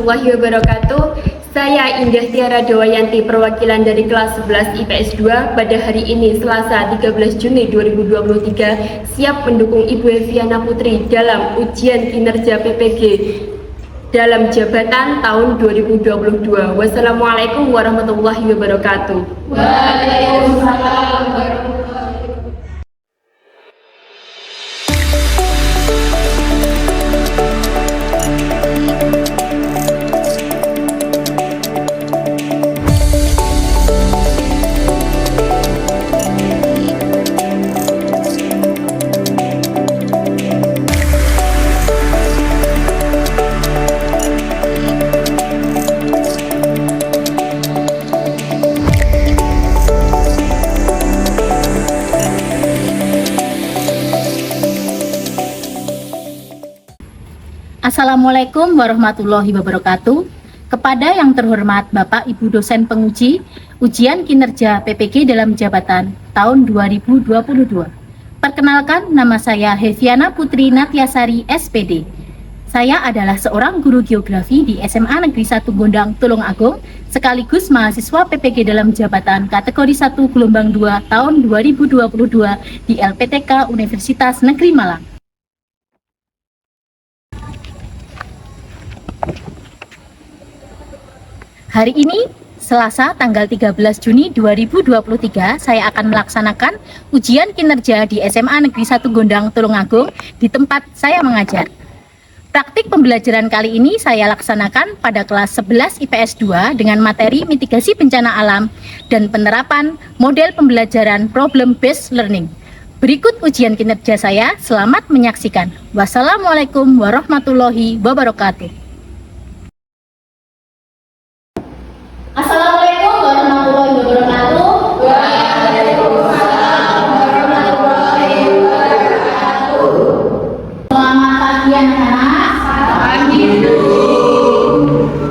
warahmatullahi wabarakatuh. Saya Indah Tiara Dewayanti, perwakilan dari kelas 11 IPS 2 pada hari ini Selasa 13 Juni 2023 siap mendukung Ibu Heviana Putri dalam ujian kinerja PPG dalam jabatan tahun 2022. Wassalamualaikum warahmatullahi wabarakatuh. Waalaikumsalam. Assalamualaikum warahmatullahi wabarakatuh. Kepada yang terhormat Bapak Ibu dosen penguji ujian kinerja PPG dalam jabatan tahun 2022. Perkenalkan, nama saya Heviana Putri Natyasari SPD. Saya adalah seorang guru geografi di SMA Negeri 1 Gondang Tulungagung, sekaligus mahasiswa PPG dalam jabatan kategori 1 gelombang 2 tahun 2022 di LPTK Universitas Negeri Malang. Hari ini, Selasa tanggal 13 Juni 2023, saya akan melaksanakan ujian kinerja di SMA Negeri 1 Gondang Tulungagung di tempat saya mengajar. Praktik pembelajaran kali ini saya laksanakan pada kelas 11 IPS 2 dengan materi mitigasi bencana alam dan penerapan model pembelajaran problem based learning. Berikut ujian kinerja saya, selamat menyaksikan. Wassalamualaikum warahmatullahi wabarakatuh. Assalamualaikum warahmatullahi wabarakatuh. Waalaikumsalam warahmatullahi wabarakatuh. Selamat pagi anak-anak. Pagi.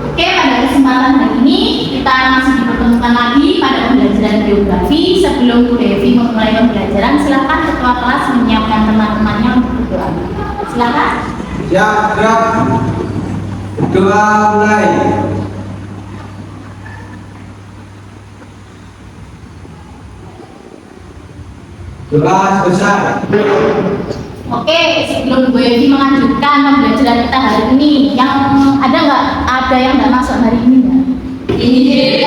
Oke, pada kesempatan hari ini kita masih dipertemukan lagi pada pembelajaran geografi. Sebelum Bu Devi memulai pembelajaran, silakan ketua kelas menyiapkan teman-temannya untuk berdoa. Silakan. Siap, gerak. Doa mulai. Doa selesai. Oke, sebelum Bu Devi melanjutkan pembelajaran kita hari ini, yang ada yang nggak masuk hari ini nggak? Oke,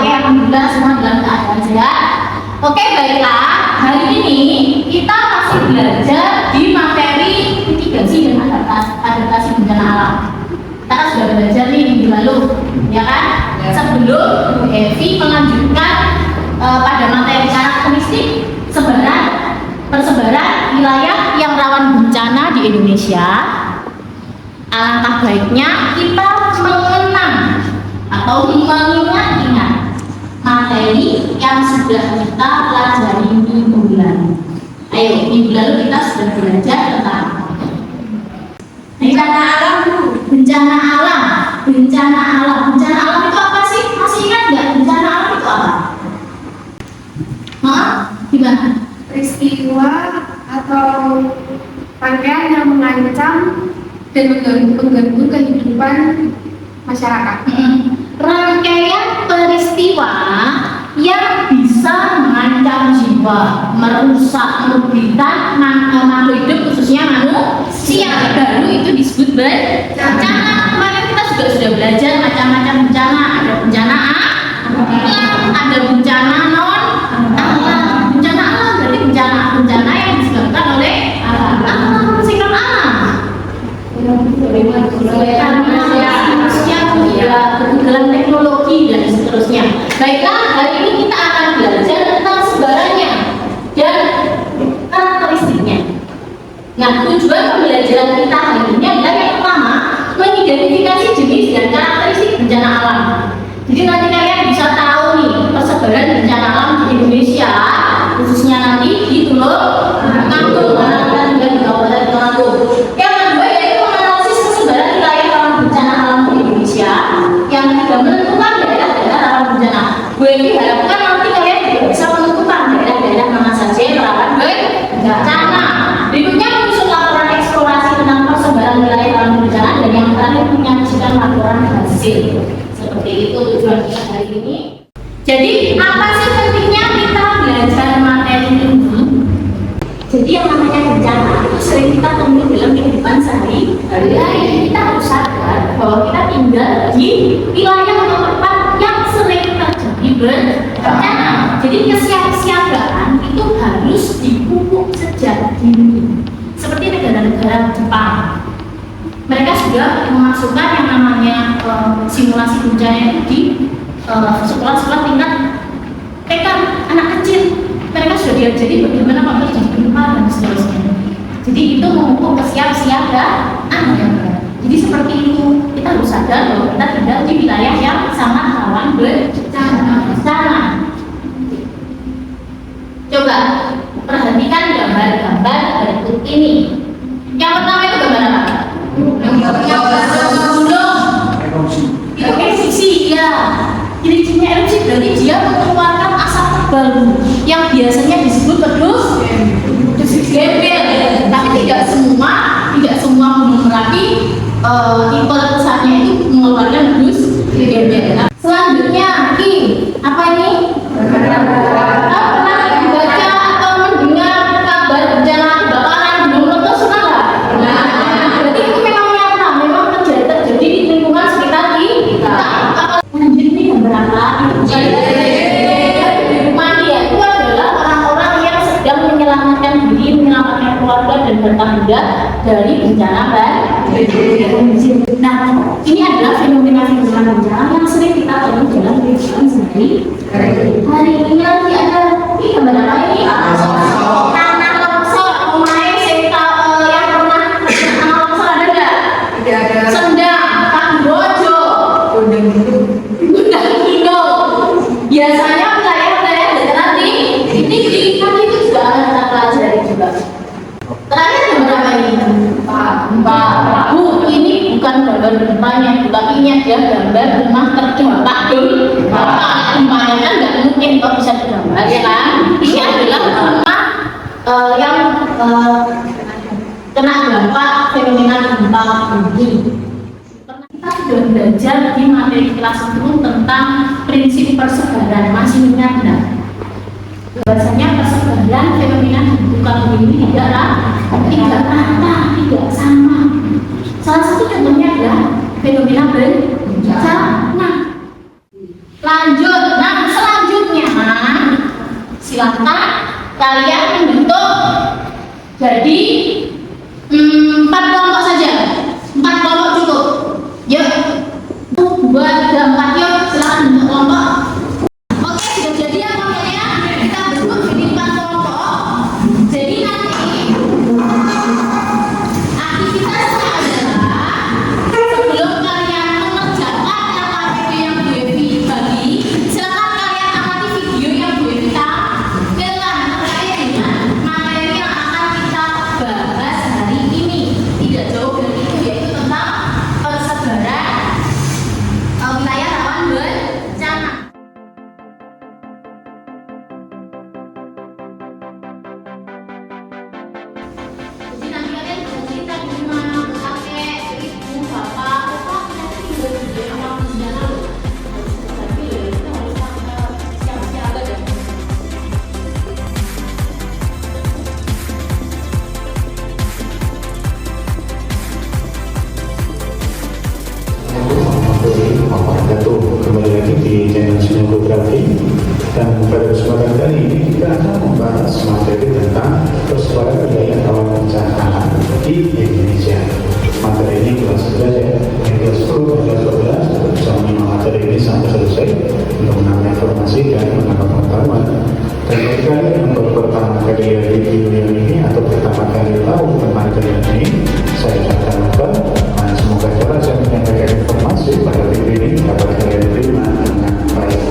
alhamdulillah semua dalam keadaan sehat. Oke, baiklah. Hari ini kita masih belajar di materi mitigasi dan adaptasi bencana alam. Kita kan sudah belajar nih minggu lalu, ya kan? Sebelum Bu Evi melanjutkan pada materi karakteristik persebaran wilayah yang rawan bencana di Indonesia, alangkah baiknya kita mengenang atau mengingat-ingat materi yang sudah kita pelajari minggu lalu. Ayo, minggu lalu kita sudah belajar tentang bencana alam dulu. Bencana alam itu apa sih? Masih ingat nggak? Bencana alam itu apa? Gimana? Peristiwa atau rangkaian yang mengancam dan mengganggu kehidupan masyarakat. Rangkaian peristiwa yang bisa mengancam jiwa, merusak, merugikan makhluk hidup, khususnya manusia. Baru itu disebut bencana. Kemarin kita sudah belajar macam-macam bencana. Ada bencana alam, ada bencana non alam. Bencana alam berarti bencana yang disebabkan oleh sikap alam. Manusia, kegagalan teknologi dan seterusnya. Baiklah, hari ini kita akan belajar tentang sebarannya dan karakteristiknya. Nah, tujuan pembelajaran kita hari ini adalah yang pertama, mengidentifikasi jenis dan karakteristik bencana alam. Jadi nanti kalian bisa tahu nih persebaran bencana alam di Indonesia, khususnya nanti di Tulungagung, dan juga di Kabupaten Tulungagung. Yang kedua yaitu menganalisis persebaran wilayah rawan bencana alam di Indonesia. Yang ketiga, menentukan daerah-daerah rawan bencana. Gue harapkan nanti kalian juga bisa menentukan daerah-daerah mana saja yang rawan bencana. Berikutnya menyusun laporan eksplorasi tentang persebaran wilayah rawan bencana, dan yang terakhir menyaksikan laporan berhasil. Seperti itu tujuan kita hari ini. Jadi apa sih pentingnya kita belajar materi ini? Jadi yang namanya bencana itu sering kita temui dalam kehidupan sehari-hari. Kita harus sadar bahwa kita tinggal di wilayah atau tempat yang sering terjadi bencana. Jadi kesiapsiagaan itu harus dipupuk sejak dini. Seperti negara-negara Jepang, mereka sudah memasukkan yang namanya simulasi bencana itu di sekolah-sekolah tingkat TK anak kecil. Mereka sudah diajari bagaimana kalau terjadi gempa dan seterusnya. Jadi itu memupuk kesiapsiagaan. Jadi seperti itu, kita harus sadar bahwa kita tinggal di wilayah yang sangat rawan bencana. Coba perhatikan gambar-gambar berikut ini. Yang pertama itu gambar apa? Itu erupsi, ya. Ciri-cirinya erupsi berarti dia mengeluarkan asap tebal yang biasanya disebut pedus gembel. Tapi tidak semua gunung Merapi tipe letusannya itu mengeluarkan pedus gembel. Selanjutnya, apa ini? Pernah membaca atau mendengar kabar bencana kebakaran gunung meletus, pernah nggak? Berarti itu memang nyata, memang terjadi di lingkungan sekitar kita. Lanjut nih beberapa itu adalah orang-orang yang sedang menyelamatkan diri, menyelamatkan keluarga dan harta benda dari bencana banjir. Nah, ini adalah fenomena-fenomena bencana yang sering kita temui dalam kehidupan sehari-hari. Ini lagi ada gambar apa ini? Tanah longsor, pemain yang pernah tanah longsor ada nggak? Tidak ada. Sendang, Kamboja, Gunung Kidul. Biasanya wilayah-wilayah dataran tinggi itu juga akan kita pelajari juga. Terakhir gambar apa ini? Pak, ini bukan gambar gempanya, tapi ini adalah gambar rumah terdampak gempa. Gempanya kan nggak mungkin kok bisa digambar, ya kan? Ini adalah rumah yang kena dampak fenomena gempa bumi. Kita sudah belajar di materi kelas 10 tentang prinsip persebaran, masih ingat nggak? Bahasanya persebaran fenomena gempa bumi ini tidak rata, tidak sama. Salah satu contohnya adalah fenomena bencana. Lanjut, nah selanjutnya silakan kalian membentuk jadi 4 kelompok saja, 4 kelompok cukup. Yuk, buat gambar yuk, silakan bentuk kelompok. Oke, sudah jadi ya kelompoknya. Kita bentuk jadi 4 kelompok. Jadi nanti aktivitasnya adalah sebelum kalian mengerjakan LKPD yang Bu Evi bagi, silakan kalian amati video yang Bu Evi tampilkan terkait dengan materi yang akan kita bahas hari ini. Tidak jauh dari itu, yaitu tentang persebaran wilayah rawan bencana. Jadi nanti kalian bisa cerita di rumah, kakek, ibu, bapak, nanti tinggal di awal bencana loh. Tapi ya itu harus siap-siap aja. Kembali lagi di channel Sineografi, dan pada kesempatan kali ini kita akan membahas materi tentang persebaran wilayah rawan bencana di Indonesia. Materi ini kelas 11 ya, yang kelas 10 dan kelas 12 bisa menyimak materi ini sampai selesai untuk menambah informasi dan menambah pengetahuan. Dan bagi kalian yang baru pertama kali lihat video ini atau pertama kali tahu tentang materi ini, saya ucapkan semoga cara saya menyampaikan informasi pada video ini dapat kalian terima dengan baik.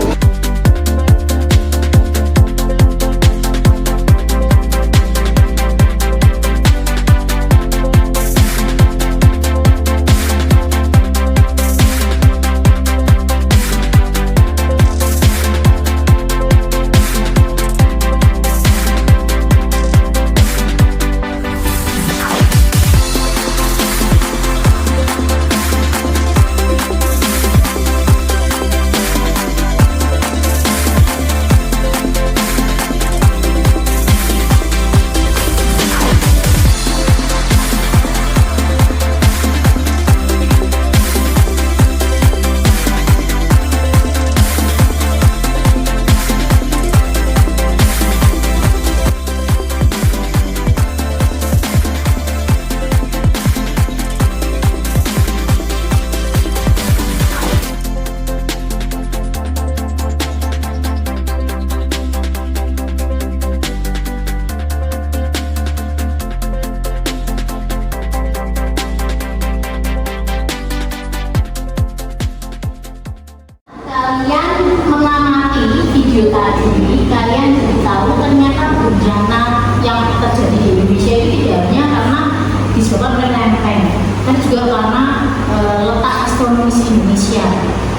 ekonomis Indonesia.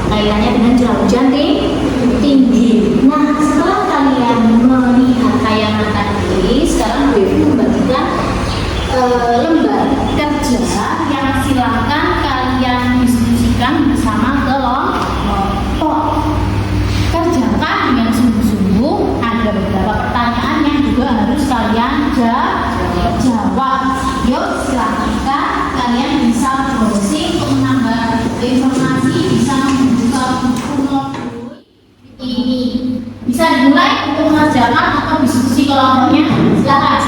Kaitannya dengan curah hujan tinggi. Nah, setelah kalian melihat tayangan tadi, sekarang Bu Evi membagikan lembar kerja yang silakan kalian diskusikan bersama kelompok. Kerjakan dengan sungguh-sungguh. Ada beberapa pertanyaan yang juga harus kalian jawab. Yuk, silakan kalian bisa browsing untuk menambah informasi, bisa membuka buku notebook ini. Bisa dimulai untuk mengerjakan atau diskusi kelompoknya. Silakan.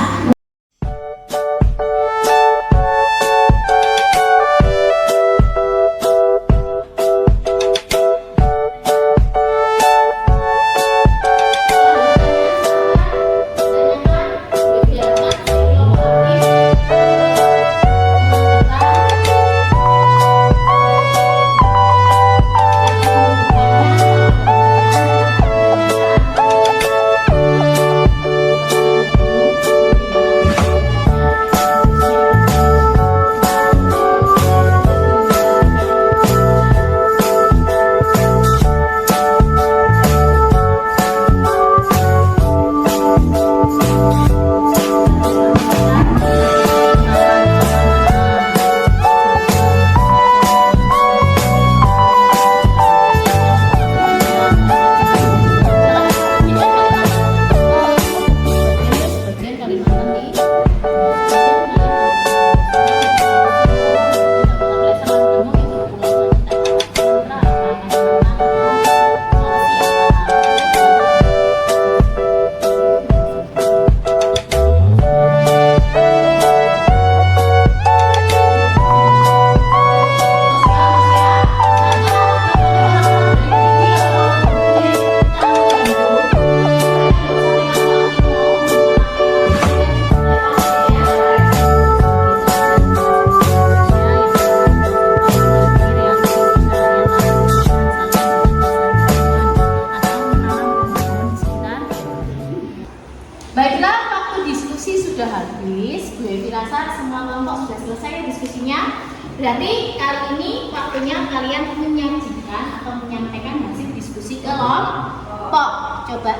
Baiklah, waktu diskusi sudah habis. Bu Evi rasa semua kelompok sudah selesai diskusinya. Berarti kali ini waktunya kalian menyajikan atau menyampaikan hasil diskusi kelompok. Coba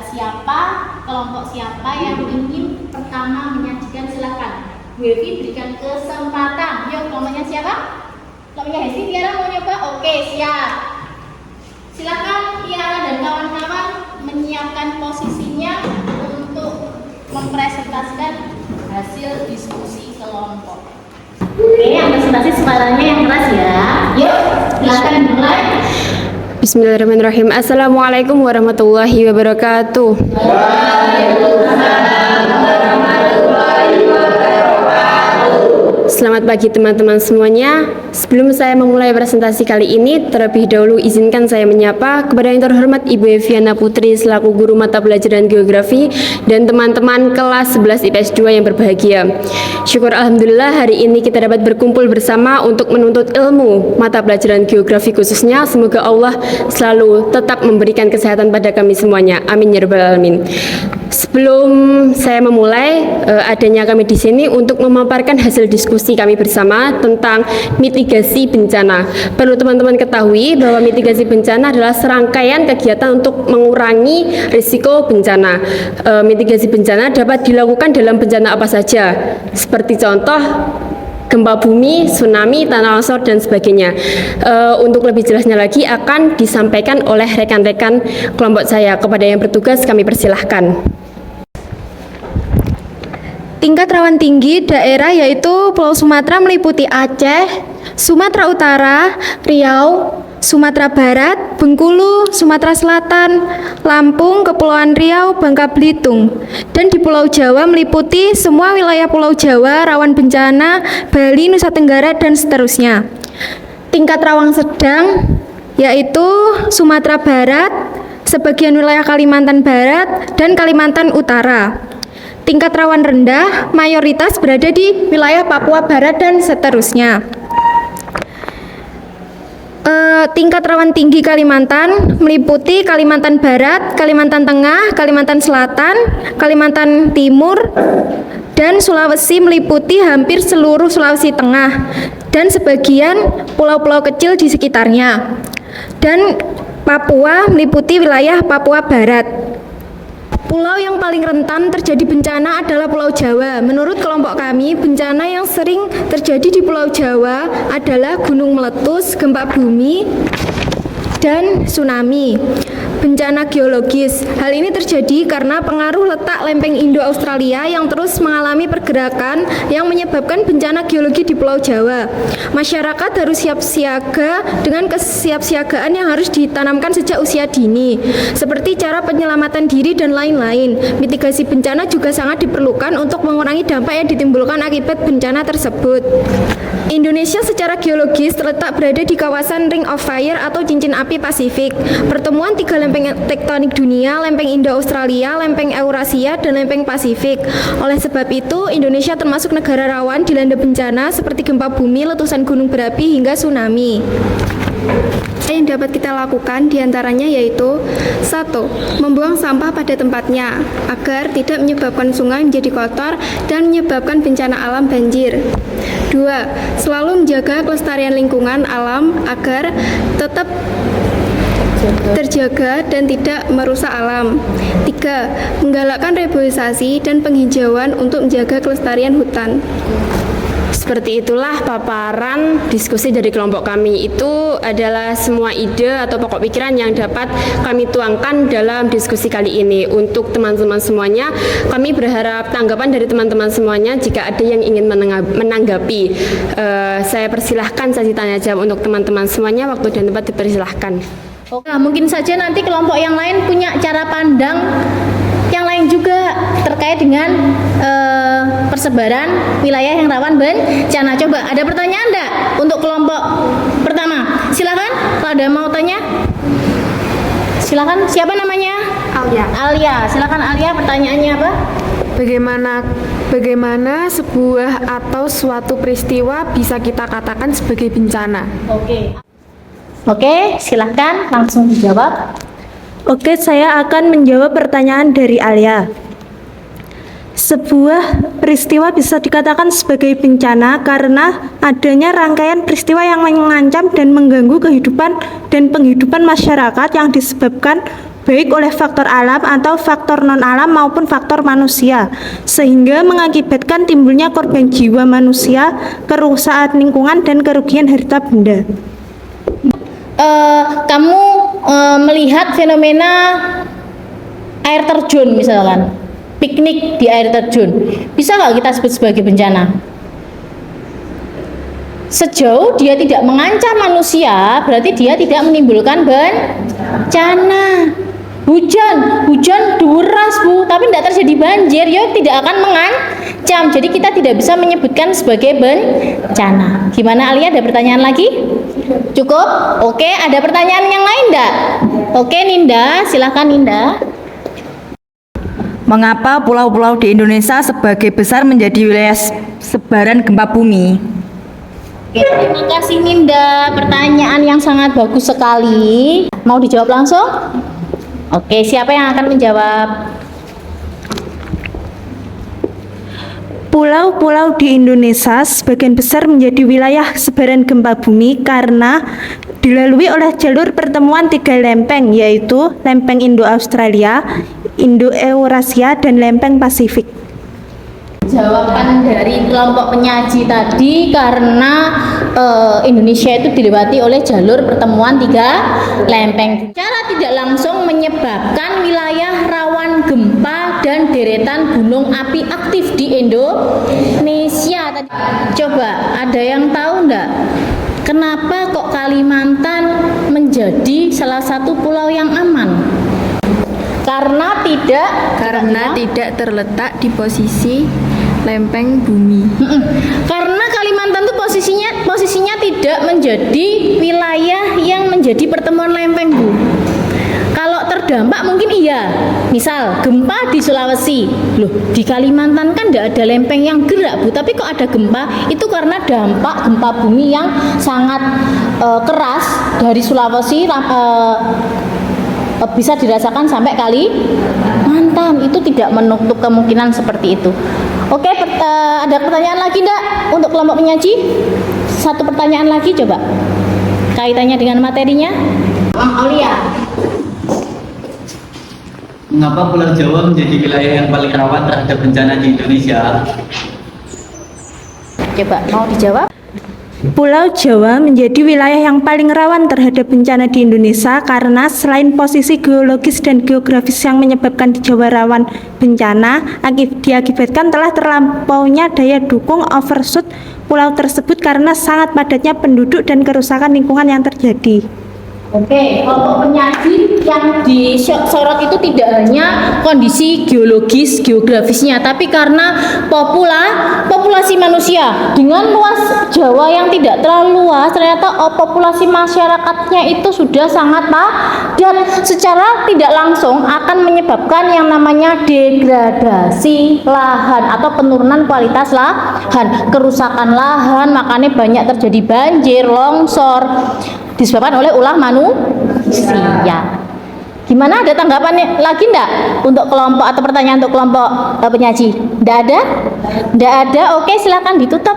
kelompok siapa yang ingin pertama menyajikan, silakan. Bu Evi berikan kesempatan. Yuk, kelompoknya siapa? Kelompoknya Hesti, Tiara mau nyoba? Oke, siap. Silakan Tiara dan kawan-kawan menyiapkan posisinya untuk mempresentasikan hasil diskusi kelompok. Oke, yang presentasi suaranya yang keras ya. Yuk, silakan mulai. Bismillahirrahmanirrahim. Assalamualaikum warahmatullahi wabarakatuh. Selamat pagi teman-teman semuanya. Sebelum saya memulai presentasi kali ini, terlebih dahulu izinkan saya menyapa kepada yang terhormat Ibu Eviana Putri selaku guru mata pelajaran geografi dan teman-teman kelas 11 IPS 2 yang berbahagia. Syukur alhamdulillah hari ini kita dapat berkumpul bersama untuk menuntut ilmu mata pelajaran geografi khususnya. Semoga Allah selalu tetap memberikan kesehatan pada kami semuanya. Amin ya rabbal alamin. Sebelum saya memulai, adanya kami di sini untuk memaparkan hasil diskusi kami bersama tentang mitigasi bencana. Perlu teman-teman ketahui bahwa mitigasi bencana adalah serangkaian kegiatan untuk mengurangi risiko bencana. Mitigasi bencana dapat dilakukan dalam bencana apa saja, seperti contoh gempa bumi, tsunami, tanah longsor, dan sebagainya. Untuk lebih jelasnya lagi akan disampaikan oleh rekan-rekan kelompok saya. Kepada yang bertugas kami persilahkan. Tingkat rawan tinggi daerah yaitu Pulau Sumatera meliputi Aceh, Sumatera Utara, Riau, Sumatera Barat, Bengkulu, Sumatera Selatan, Lampung, Kepulauan Riau, Bangka Belitung. Dan di Pulau Jawa meliputi semua wilayah Pulau Jawa, rawan bencana, Bali, Nusa Tenggara, dan seterusnya. Tingkat rawan sedang yaitu Sumatera Barat, sebagian wilayah Kalimantan Barat, dan Kalimantan Utara. Tingkat rawan rendah mayoritas berada di wilayah Papua Barat dan seterusnya. Tingkat rawan tinggi Kalimantan meliputi Kalimantan Barat, Kalimantan Tengah, Kalimantan Selatan, Kalimantan Timur, dan Sulawesi meliputi hampir seluruh Sulawesi Tengah. dan sebagian pulau-pulau kecil di sekitarnya. Dan Papua meliputi wilayah Papua Barat. Pulau yang paling rentan terjadi bencana adalah Pulau Jawa. Menurut kelompok kami, bencana yang sering terjadi di Pulau Jawa adalah gunung meletus, gempa bumi, dan tsunami. Bencana geologis. Hal ini terjadi karena pengaruh letak lempeng Indo-Australia yang terus mengalami pergerakan yang menyebabkan bencana geologi di Pulau Jawa. Masyarakat harus siap siaga dengan kesiapsiagaan yang harus ditanamkan sejak usia dini, seperti cara penyelamatan diri dan lain-lain. Mitigasi bencana juga sangat diperlukan untuk mengurangi dampak yang ditimbulkan akibat bencana tersebut. Indonesia secara geologis terletak berada di kawasan Ring of Fire atau cincin api Pasifik. Pertemuan tiga lempeng tektonik dunia, lempeng Indo-Australia, lempeng Eurasia, dan lempeng Pasifik. Oleh sebab itu, Indonesia termasuk negara rawan dilanda bencana seperti gempa bumi, letusan gunung berapi, hingga tsunami. Yang dapat kita lakukan diantaranya yaitu 1. Membuang sampah pada tempatnya agar tidak menyebabkan sungai menjadi kotor dan menyebabkan bencana alam banjir. 2. Selalu menjaga kelestarian lingkungan alam agar tetap terjaga dan tidak merusak alam. 3. Menggalakkan reboisasi dan penghijauan untuk menjaga kelestarian hutan. Seperti itulah paparan diskusi dari kelompok kami. Itu adalah semua ide atau pokok pikiran yang dapat kami tuangkan dalam diskusi kali ini. Untuk teman-teman semuanya, kami berharap tanggapan dari teman-teman semuanya jika ada yang ingin menanggapi. Saya persilahkan sesi tanya jawab untuk teman-teman semuanya. Waktu dan tempat dipersilahkan. Nah, mungkin saja nanti kelompok yang lain punya cara pandang yang lain juga terkait dengan persebaran wilayah yang rawan bencana. Coba ada pertanyaan enggak untuk kelompok pertama? Silakan kalau ada mau tanya. Silakan, siapa namanya? Alia. Silakan Alia, pertanyaannya apa? Bagaimana sebuah atau suatu peristiwa bisa kita katakan sebagai bencana? Oke, silahkan langsung dijawab. Oke, saya akan menjawab pertanyaan dari Alia. Sebuah peristiwa bisa dikatakan sebagai bencana karena adanya rangkaian peristiwa yang mengancam dan mengganggu kehidupan dan penghidupan masyarakat yang disebabkan baik oleh faktor alam atau faktor non-alam maupun faktor manusia, sehingga mengakibatkan timbulnya korban jiwa manusia, kerusakan lingkungan, dan kerugian harta benda. Kamu melihat fenomena air terjun misalkan, piknik di air terjun, bisa nggak kita sebut sebagai bencana? Sejauh dia tidak mengancam manusia, berarti dia tidak menimbulkan bencana. Hujan deras Bu, tapi tidak terjadi banjir, ya tidak akan mengancam. Jadi kita tidak bisa menyebutkan sebagai bencana. Gimana Alia, ada pertanyaan lagi? Cukup? Oke, ada pertanyaan yang lain enggak? Oke Ninda, silahkan Ninda. Mengapa pulau-pulau di Indonesia sebagai besar menjadi wilayah sebaran gempa bumi? Oke, terima kasih Ninda, pertanyaan yang sangat bagus sekali. Mau dijawab langsung? Oke, siapa yang akan menjawab? Pulau-pulau di Indonesia sebagian besar menjadi wilayah sebaran gempa bumi karena dilalui oleh jalur pertemuan tiga lempeng, yaitu lempeng Indo-Australia, Indo-Eurasia, dan lempeng Pasifik. Jawaban dari kelompok penyaji tadi karena Indonesia itu dilewati oleh jalur pertemuan tiga lempeng. Secara tidak langsung menyebabkan wilayah rawan gempa dan deretan gunung api aktif di Indonesia. Coba ada yang tahu enggak? Kenapa kok Kalimantan menjadi salah satu pulau yang aman? Karena tidak terletak di posisi lempeng bumi. Karena Kalimantan itu posisinya tidak menjadi wilayah yang menjadi pertemuan lempeng Bu. Kalau terdampak mungkin iya. Misal gempa di Sulawesi, loh di Kalimantan kan tidak ada lempeng yang gerak Bu, tapi kok ada gempa? Itu karena dampak gempa bumi yang sangat keras dari Sulawesi bisa dirasakan sampai Kalimantan. Itu tidak menutup kemungkinan seperti itu. Oke, ada pertanyaan lagi enggak untuk kelompok penyaji? satu pertanyaan lagi coba. Kaitannya dengan materinya. Bang Aulia. Mengapa Pulau Jawa menjadi wilayah yang paling rawan terhadap bencana di Indonesia? Coba mau dijawab? Pulau Jawa menjadi wilayah yang paling rawan terhadap bencana di Indonesia karena selain posisi geologis dan geografis yang menyebabkan di Jawa rawan bencana, diakibatkan telah terlampaunya daya dukung overshoot pulau tersebut karena sangat padatnya penduduk dan kerusakan lingkungan yang terjadi. Oke, kelompok penyaji yang disorot itu tidak hanya kondisi geologis, geografisnya, tapi karena populasi manusia dengan luas Jawa yang tidak terlalu luas, ternyata populasi masyarakatnya itu sudah sangat padat, secara tidak langsung akan menyebabkan yang namanya degradasi lahan atau penurunan kualitas lahan, kerusakan lahan, makanya banyak terjadi banjir, longsor, disebabkan oleh ulah manusia. Gimana, ada tanggapan lagi enggak untuk kelompok atau pertanyaan untuk kelompok penyaji? Enggak ada? Enggak ada. Oke, silakan ditutup.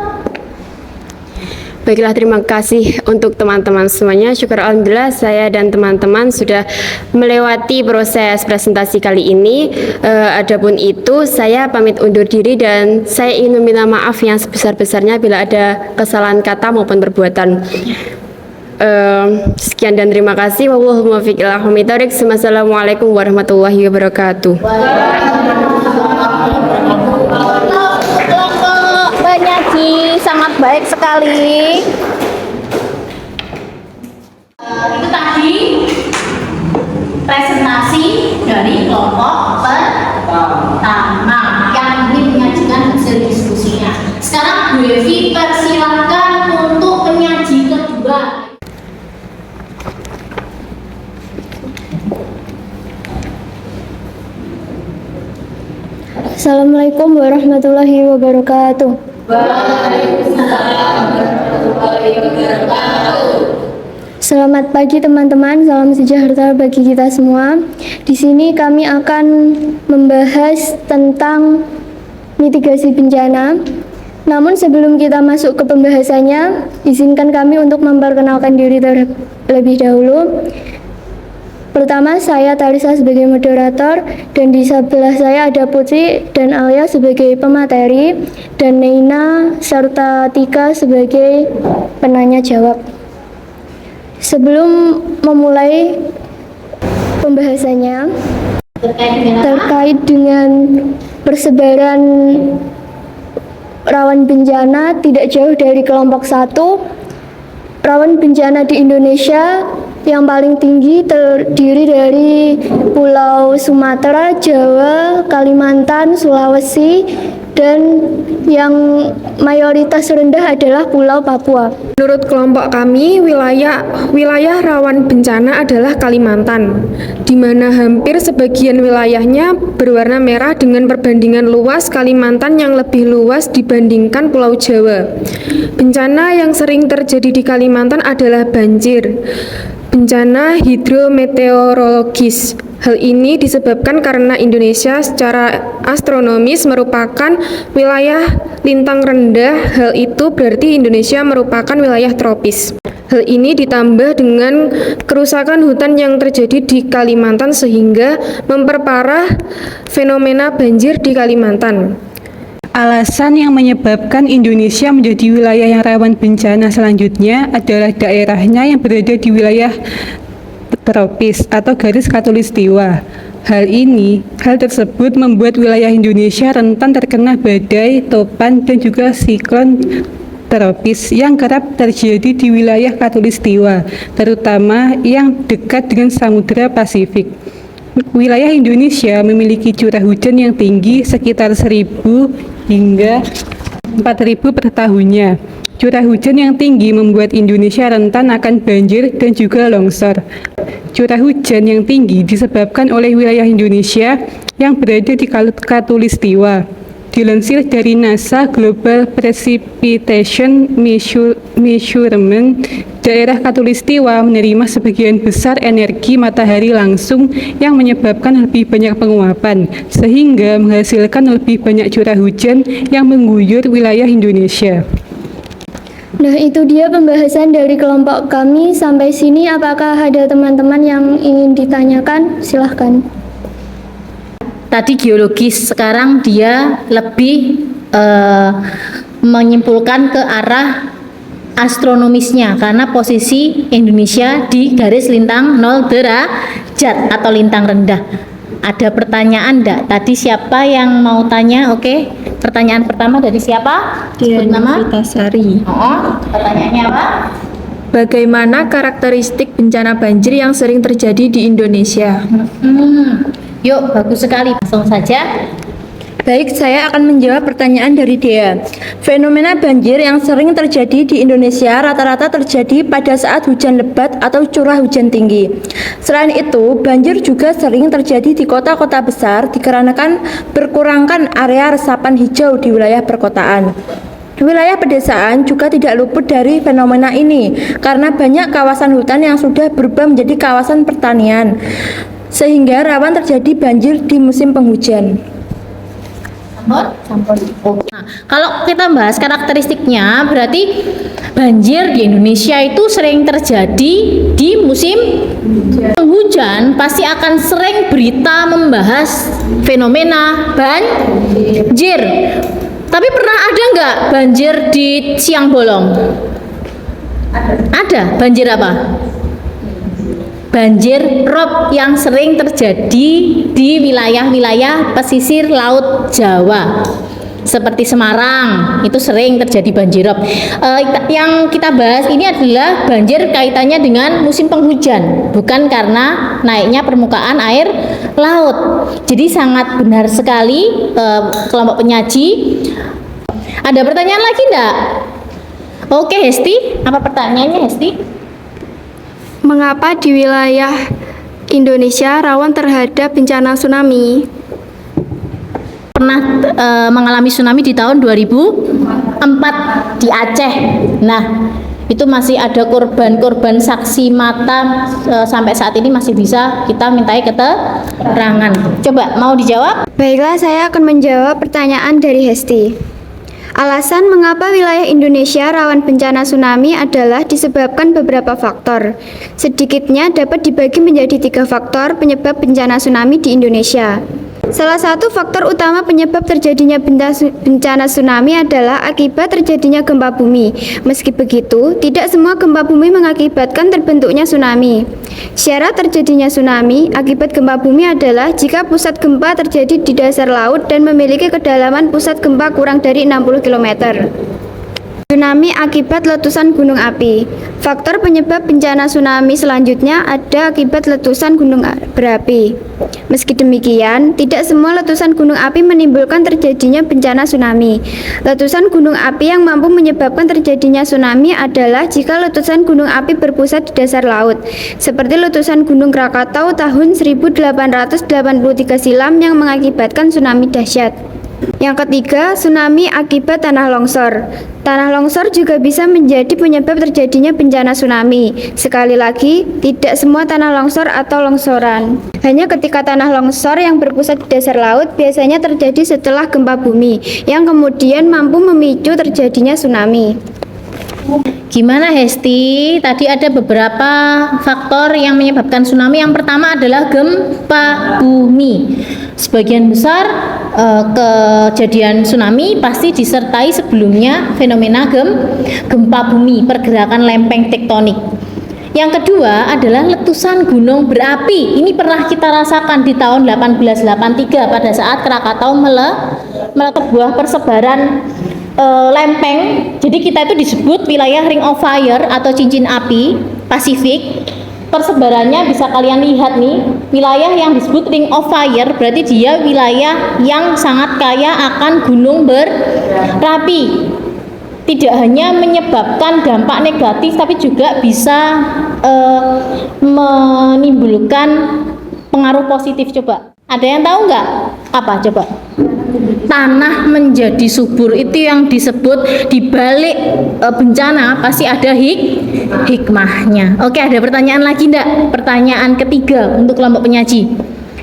Baiklah, terima kasih untuk teman-teman semuanya. Syukur alhamdulillah saya dan teman-teman sudah melewati proses presentasi kali ini. Adapun itu, saya pamit undur diri dan saya ingin meminta maaf yang sebesar-besarnya bila ada kesalahan kata maupun perbuatan. Sekian dan terima kasih. Wallahu muwaffiq ila aqwamit thoriq. Wassalamualaikum warahmatullahi wabarakatuh. Kelompok penyaji sangat baik sekali. Itu tadi presentasi dari kelompok pertama yang ingin menyajikan hasil diskusinya. Sekarang Bu Evi persilakan untuk penyaji kedua. Assalamualaikum warahmatullahi wabarakatuh. Waalaikumsalam warahmatullahi wabarakatuh. Selamat pagi teman-teman, salam sejahtera bagi kita semua. Di sini kami akan membahas tentang mitigasi bencana. Namun sebelum kita masuk ke pembahasannya, izinkan kami untuk memperkenalkan diri terlebih dahulu. Pertama, saya Talisa sebagai moderator, dan di sebelah saya ada Putri dan Alia sebagai pemateri, dan Neina serta Tika sebagai penanya jawab. Sebelum memulai pembahasannya terkait dengan persebaran rawan bencana tidak jauh dari kelompok 1, rawan bencana di Indonesia yang paling tinggi terdiri dari Pulau Sumatera, Jawa, Kalimantan, Sulawesi, dan yang mayoritas rendah adalah Pulau Papua. Menurut kelompok kami, wilayah rawan bencana adalah Kalimantan, di mana hampir sebagian wilayahnya berwarna merah dengan perbandingan luas Kalimantan yang lebih luas dibandingkan Pulau Jawa. Bencana yang sering terjadi di Kalimantan adalah banjir, bencana hidrometeorologis. Hal ini disebabkan karena Indonesia secara astronomis merupakan wilayah lintang rendah. Hal itu berarti Indonesia merupakan wilayah tropis. Hal ini ditambah dengan kerusakan hutan yang terjadi di Kalimantan sehingga memperparah fenomena banjir di Kalimantan. Alasan yang menyebabkan Indonesia menjadi wilayah yang rawan bencana selanjutnya adalah daerahnya yang berada di wilayah tropis atau garis khatulistiwa. Hal tersebut membuat wilayah Indonesia rentan terkena badai, topan, dan juga siklon tropis yang kerap terjadi di wilayah khatulistiwa, terutama yang dekat dengan Samudra Pasifik. Wilayah Indonesia memiliki curah hujan yang tinggi sekitar 1.000 hingga 4.000 per tahunnya. Curah hujan yang tinggi membuat Indonesia rentan akan banjir dan juga longsor. Curah hujan yang tinggi disebabkan oleh wilayah Indonesia yang berada di khatulistiwa. Dilansir dari NASA Global Precipitation Measurement, daerah khatulistiwa menerima sebagian besar energi matahari langsung yang menyebabkan lebih banyak penguapan, sehingga menghasilkan lebih banyak curah hujan yang mengguyur wilayah Indonesia. Nah, itu dia pembahasan dari kelompok kami. Sampai sini, apakah ada teman-teman yang ingin ditanyakan? Silahkan. Tadi geologis, sekarang dia lebih menyimpulkan ke arah astronomisnya karena posisi Indonesia di garis lintang 0 derajat atau lintang rendah. Ada pertanyaan enggak? Tadi siapa yang mau tanya? Oke. Pertanyaan pertama dari siapa? Sebut nama. Vitasari. Pertanyaannya apa? Bagaimana karakteristik bencana banjir yang sering terjadi di Indonesia? Yuk, bagus sekali. Langsung saja. Baik, saya akan menjawab pertanyaan dari Dea. Fenomena banjir yang sering terjadi di Indonesia rata-rata terjadi pada saat hujan lebat atau curah hujan tinggi. Selain itu, banjir juga sering terjadi di kota-kota besar dikarenakan berkurangkan area resapan hijau di wilayah perkotaan. Wilayah pedesaan juga tidak luput dari fenomena ini karena banyak kawasan hutan yang sudah berubah menjadi kawasan pertanian, sehingga rawan terjadi banjir di musim penghujan. Nah, kalau kita bahas karakteristiknya, berarti banjir di Indonesia itu sering terjadi di musim penghujan. Pasti akan sering berita membahas fenomena banjir. Tapi pernah ada nggak banjir di Siang Bolong? Ada. Banjir apa? Banjir rob yang sering terjadi di wilayah-wilayah pesisir Laut Jawa seperti Semarang, itu sering terjadi banjir rob. Yang kita bahas ini adalah banjir kaitannya dengan musim penghujan, bukan karena naiknya permukaan air laut. Jadi sangat benar sekali kelompok penyaji. Ada pertanyaan lagi enggak? Oke, Hesti, apa pertanyaannya, Hesti? Mengapa di wilayah Indonesia rawan terhadap bencana tsunami? Pernah mengalami tsunami di tahun 2004 di Aceh. Nah, itu masih ada korban-korban saksi mata, sampai saat ini masih bisa kita mintai keterangan. Coba mau dijawab? Baiklah, saya akan menjawab pertanyaan dari Hesti. Alasan mengapa wilayah Indonesia rawan bencana tsunami adalah disebabkan beberapa faktor. Sedikitnya dapat dibagi menjadi 3 faktor penyebab bencana tsunami di Indonesia. Salah satu faktor utama penyebab terjadinya bencana tsunami adalah akibat terjadinya gempa bumi. Meski begitu, tidak semua gempa bumi mengakibatkan terbentuknya tsunami. Syarat terjadinya tsunami akibat gempa bumi adalah jika pusat gempa terjadi di dasar laut dan memiliki kedalaman pusat gempa kurang dari 60 km. Tsunami akibat letusan gunung api. Faktor penyebab bencana tsunami selanjutnya ada akibat letusan gunung berapi. Meski demikian, tidak semua letusan gunung api menimbulkan terjadinya bencana tsunami. Letusan gunung api yang mampu menyebabkan terjadinya tsunami adalah jika letusan gunung api berpusat di dasar laut, seperti letusan Gunung Krakatau tahun 1883 silam yang mengakibatkan tsunami dahsyat. Yang ketiga, tsunami akibat tanah longsor. Tanah longsor juga bisa menjadi penyebab terjadinya bencana tsunami. Sekali lagi, tidak semua tanah longsor atau longsoran. Hanya ketika tanah longsor yang berpusat di dasar laut biasanya terjadi setelah gempa bumi, yang kemudian mampu memicu terjadinya tsunami. Gimana, Hesti? Tadi ada beberapa faktor yang menyebabkan tsunami. Yang pertama adalah gempa bumi. Sebagian besar kejadian tsunami pasti disertai sebelumnya fenomena gempa bumi, pergerakan lempeng tektonik. Yang kedua adalah letusan gunung berapi. Ini pernah kita rasakan di tahun 1883 pada saat Krakatau meletus buah persebaran lempeng. Jadi kita itu disebut wilayah Ring of Fire atau cincin api Pasifik. Persebarannya bisa kalian lihat nih, wilayah yang disebut Ring of Fire berarti dia wilayah yang sangat kaya akan gunung berapi. Tidak hanya menyebabkan dampak negatif tapi juga bisa menimbulkan pengaruh positif. Coba ada yang tahu nggak apa? Coba. Tanah menjadi subur itu yang disebut di balik bencana pasti ada hikmahnya. Oke, ada pertanyaan lagi enggak? Pertanyaan ketiga untuk kelompok penyaji.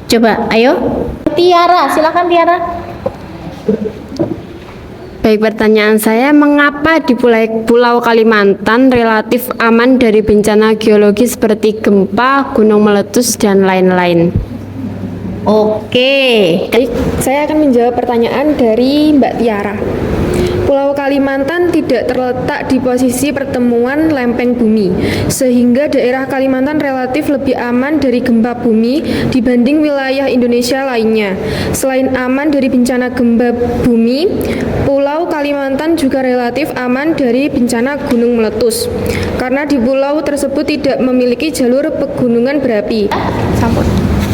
Coba, ayo. Tiara, silakan Tiara. Baik, pertanyaan saya, mengapa di Pulau Kalimantan relatif aman dari bencana geologi seperti gempa, gunung meletus, dan lain-lain? Oke. Baik, saya akan menjawab pertanyaan dari Mbak Tiara. Pulau Kalimantan tidak terletak di posisi pertemuan lempeng bumi, sehingga daerah Kalimantan relatif lebih aman dari gempa bumi dibanding wilayah Indonesia lainnya. Selain aman dari bencana gempa bumi, Pulau Kalimantan juga relatif aman dari bencana gunung meletus, karena di pulau tersebut tidak memiliki jalur pegunungan berapi.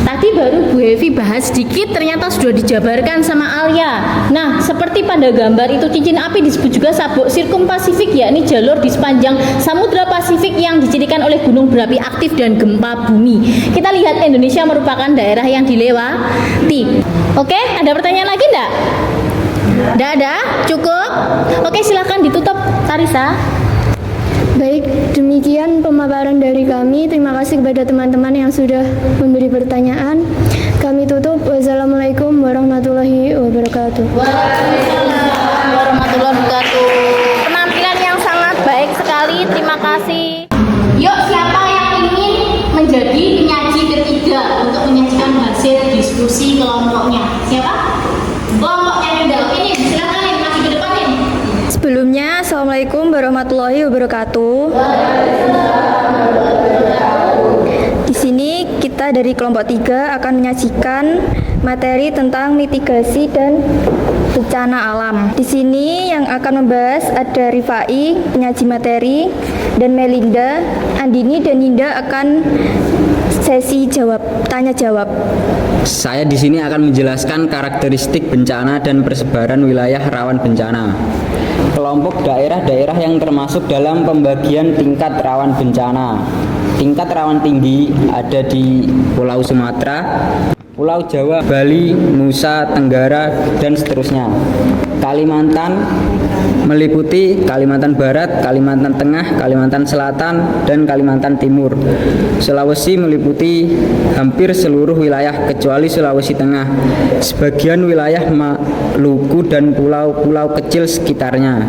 Tadi baru Bu Hevi bahas sedikit, ternyata sudah dijabarkan sama Alia. Nah, seperti pada gambar itu cincin api disebut juga sabuk sirkum Pasifik, yakni jalur di sepanjang Samudra Pasifik yang dicirikan oleh gunung berapi aktif dan gempa bumi. Kita lihat Indonesia merupakan daerah yang dilewati. Oke, ada pertanyaan lagi enggak? Enggak ada? Cukup? Oke, silakan ditutup, Tarisa. Baik, demikian pemaparan dari kami. Terima kasih kepada teman-teman yang sudah memberi pertanyaan. Kami tutup. Wassalamualaikum warahmatullahi wabarakatuh. Waalaikumsalam warahmatullahi wabarakatuh. Penampilan yang sangat baik sekali. Terima kasih. Yuk, siapa yang ingin menjadi penyaji ketiga untuk menyajikan hasil diskusi kelompoknya? Siapa? Kelompoknya Rindal. Ini silakan yang maju ke depan ini. Sebelumnya, Assalamualaikum warahmatullahi wabarakatuh. Di sini kita dari kelompok 3 akan menyajikan materi tentang mitigasi dan bencana alam. Di sini yang akan membahas ada Rifai, penyaji materi, dan Melinda. Andini dan Ninda akan sesi tanya jawab. Saya di sini akan menjelaskan karakteristik bencana dan persebaran wilayah rawan bencana. Kelompok daerah-daerah yang termasuk dalam pembagian tingkat rawan bencana. Tingkat rawan tinggi ada di Pulau Sumatera, Pulau Jawa, Bali, Nusa Tenggara, dan seterusnya. Kalimantan meliputi Kalimantan Barat, Kalimantan Tengah, Kalimantan Selatan, dan Kalimantan Timur. Sulawesi meliputi hampir seluruh wilayah kecuali Sulawesi Tengah, sebagian wilayah Maluku dan pulau-pulau kecil sekitarnya.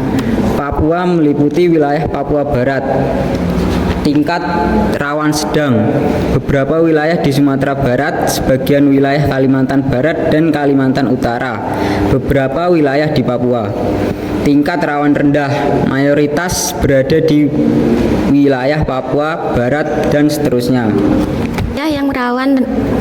Papua meliputi wilayah Papua Barat. Tingkat rawan sedang, beberapa wilayah di Sumatera Barat, sebagian wilayah Kalimantan Barat dan Kalimantan Utara, beberapa wilayah di Papua. Tingkat rawan rendah, mayoritas berada di wilayah Papua Barat dan seterusnya. Yang rawan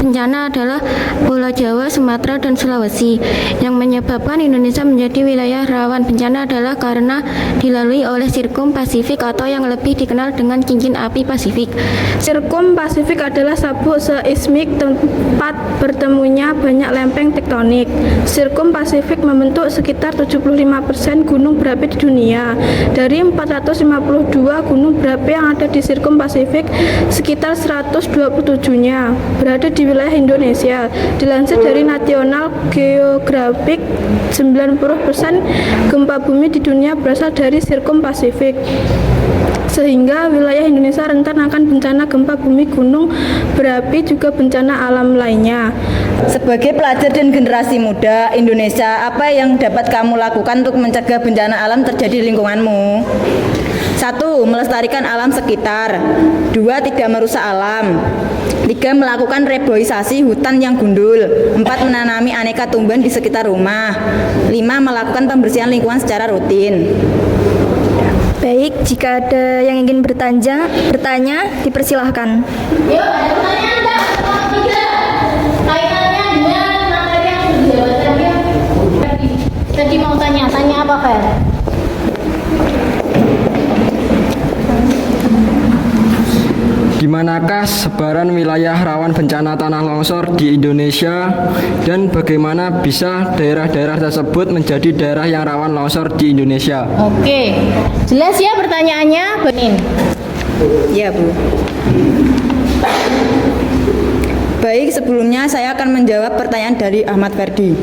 bencana adalah Pulau Jawa, Sumatera, dan Sulawesi. Yang menyebabkan Indonesia menjadi wilayah rawan bencana adalah karena dilalui oleh sirkum Pasifik atau yang lebih dikenal dengan cincin api Pasifik. Sirkum Pasifik adalah sabuk seismik tempat bertemunya banyak lempeng tektonik. Sirkum Pasifik membentuk sekitar 75% gunung berapi di dunia. Dari 452 gunung berapi yang ada di Sirkum Pasifik, sekitar 127 berada di wilayah Indonesia. Dilansir dari National Geographic, 90% gempa bumi di dunia berasal dari Sirkum Pasifik, sehingga wilayah Indonesia rentan akan bencana gempa bumi, gunung berapi, juga bencana alam lainnya. Sebagai pelajar dan generasi muda Indonesia, apa yang dapat kamu lakukan untuk mencegah bencana alam terjadi di lingkunganmu? 1. Melestarikan alam sekitar. 2. Tidak merusak alam. 3. Melakukan reboisasi hutan yang gundul. 4. Menanami aneka tumbuhan di sekitar rumah. 5. Melakukan pembersihan lingkungan secara rutin. Baik, jika ada yang ingin bertanya, dipersilahkan. Yuk, ada pertanyaan enggak? Kaitannya dengan materi yang sudah dijabarkan. Tadi mau tanya apa, Fer? Di manakah sebaran wilayah rawan bencana tanah longsor di Indonesia dan bagaimana bisa daerah-daerah tersebut menjadi daerah yang rawan longsor di Indonesia? Oke, jelas ya pertanyaannya, Benin? Ya, Bu. Baik, sebelumnya saya akan menjawab pertanyaan dari Ahmad Ferdi.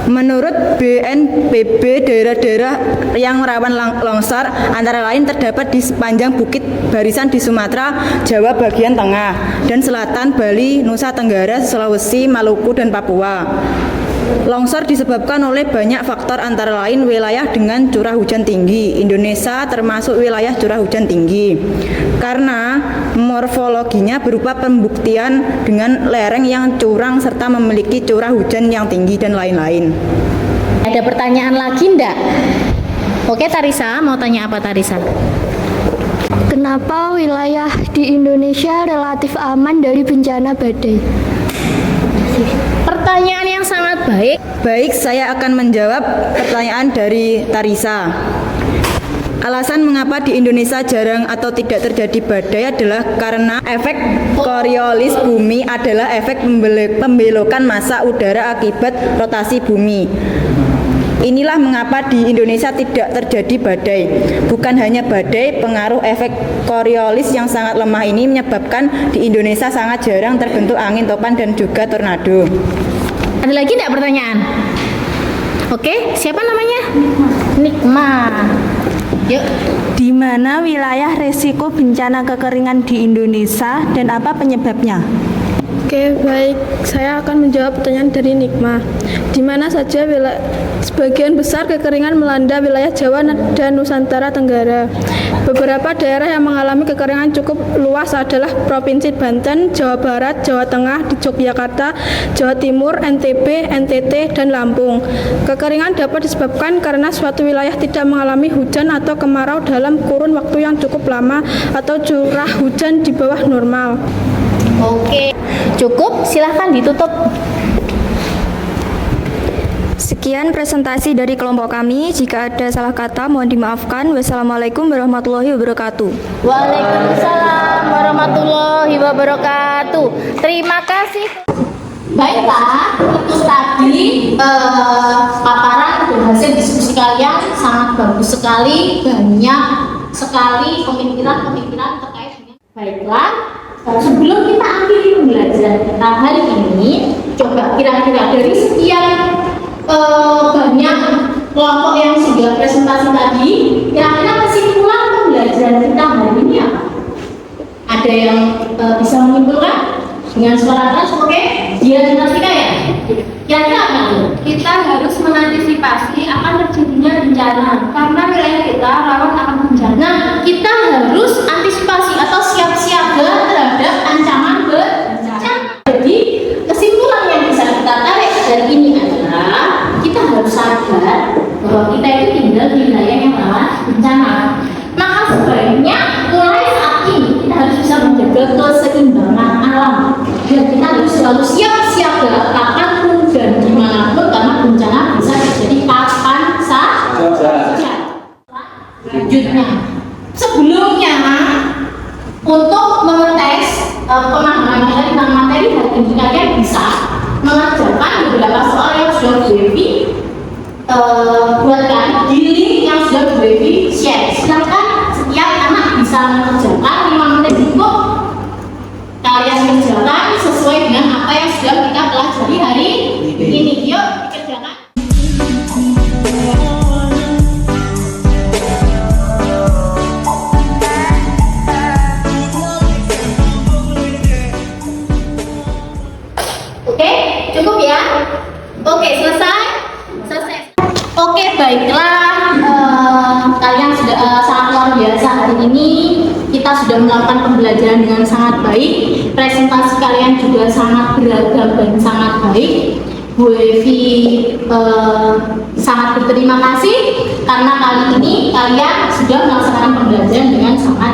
Menurut BNPB, daerah-daerah yang rawan longsor antara lain terdapat di sepanjang bukit barisan di Sumatera, Jawa bagian tengah dan selatan, Bali, Nusa Tenggara, Sulawesi, Maluku, dan Papua. Longsor disebabkan oleh banyak faktor antara lain wilayah dengan curah hujan tinggi. Indonesia termasuk wilayah curah hujan tinggi. Karena morfologinya berupa pembuktian dengan lereng yang curang serta memiliki curah hujan yang tinggi dan lain-lain. Ada pertanyaan lagi enggak? Oke, Tarisa, mau tanya apa Tarisa? Kenapa wilayah di Indonesia relatif aman dari bencana badai? Pertanyaan yang sangat baik. Baik, saya akan menjawab pertanyaan dari Tarisa. Alasan mengapa di Indonesia jarang atau tidak terjadi badai adalah karena efek Coriolis bumi adalah efek pembelokan massa udara akibat rotasi bumi. Inilah mengapa di Indonesia tidak terjadi badai. Bukan hanya badai, pengaruh efek Coriolis yang sangat lemah ini menyebabkan di Indonesia sangat jarang terbentuk angin topan dan juga tornado. Ada lagi enggak pertanyaan? Oke, siapa namanya? Nikma. Yuk. Di mana wilayah resiko bencana kekeringan di Indonesia dan apa penyebabnya? Oke, baik. Saya akan menjawab pertanyaan dari Nikma. Di mana saja sebagian besar kekeringan melanda wilayah Jawa dan Nusantara Tenggara. Beberapa daerah yang mengalami kekeringan cukup luas adalah Provinsi Banten, Jawa Barat, Jawa Tengah, di Yogyakarta, Jawa Timur, NTB, NTT, dan Lampung. Kekeringan dapat disebabkan karena suatu wilayah tidak mengalami hujan atau kemarau dalam kurun waktu yang cukup lama atau curah hujan di bawah normal. Oke, cukup, silahkan ditutup. Sekian presentasi dari kelompok kami. Jika ada salah kata, mohon dimaafkan. Wassalamualaikum warahmatullahi wabarakatuh. Waalaikumsalam warahmatullahi wabarakatuh. Terima kasih. Baiklah, itu tadi paparan dan hasil diskusi kalian sangat bagus sekali, banyak sekali pemikiran-pemikiran terkait dengan. Baiklah. Sebelum kita akhiri pembelajaran kita hari ini, coba kira-kira dari sekian banyak kelompok yang sudah presentasi tadi, kira-kira kesimpulan pembelajaran kita hari ini apa? Ada yang bisa menyimpulkan dengan suara keras? Oke, dia Dinastika ya? Kira-kira apa? Kita harus mengantisipasi akan terjadinya bencana karena wilayah kita rawan akan bencana. Nah, kita harus antisipasi atau siap siaga terhadap ancaman bencana. Jadi, kesimpulan yang bisa kita tarik dari ini adalah kita harus sadar bahwa kita itu tinggal di wilayah yang rawan bencana. Maka sebaiknya mulai saat ini kita harus bisa menjaga keseimbangan alam dan kita harus selalu siap siaga kapanpun dan dimanapun karena bencana bisa terjadi kapan saja. Selanjutnya, sebelumnya untuk mengetes pemahaman kalian tentang materi hari ini, kalian bisa mengerjakan beberapa soal yang sudah Bu Evi buatkan di link yang sudah Bu Evi share. Silakan setiap anak bisa mengerjakan 5 menit cukup. Kalian kerjakan sesuai dengan apa yang sudah kita pelajari hari ini. Yuk dikerjakan. Oke, cukup ya? Oke, selesai? Selesai. Oke, baiklah. Kalian sudah sangat luar biasa hari ini. Kita sudah melakukan pembelajaran dengan sangat baik. Presentasi kalian juga sangat beragam dan sangat baik. Bu Evi sangat berterima kasih karena kali ini kalian sudah melaksanakan pembelajaran dengan sangat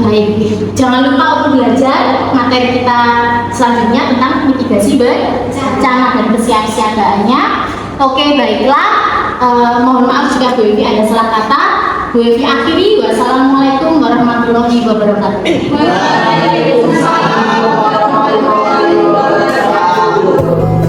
baik. Jangan lupa untuk belajar materi kita selanjutnya tentang mitigasi bencana dan kesiapsiagaannya. Oke, baiklah. Mohon maaf jika Bu Evi ada salah kata. Bu Evi akhiri. Wassalamualaikum warahmatullahi wabarakatuh. Waalaikumsalam warahmatullahi wabarakatuh.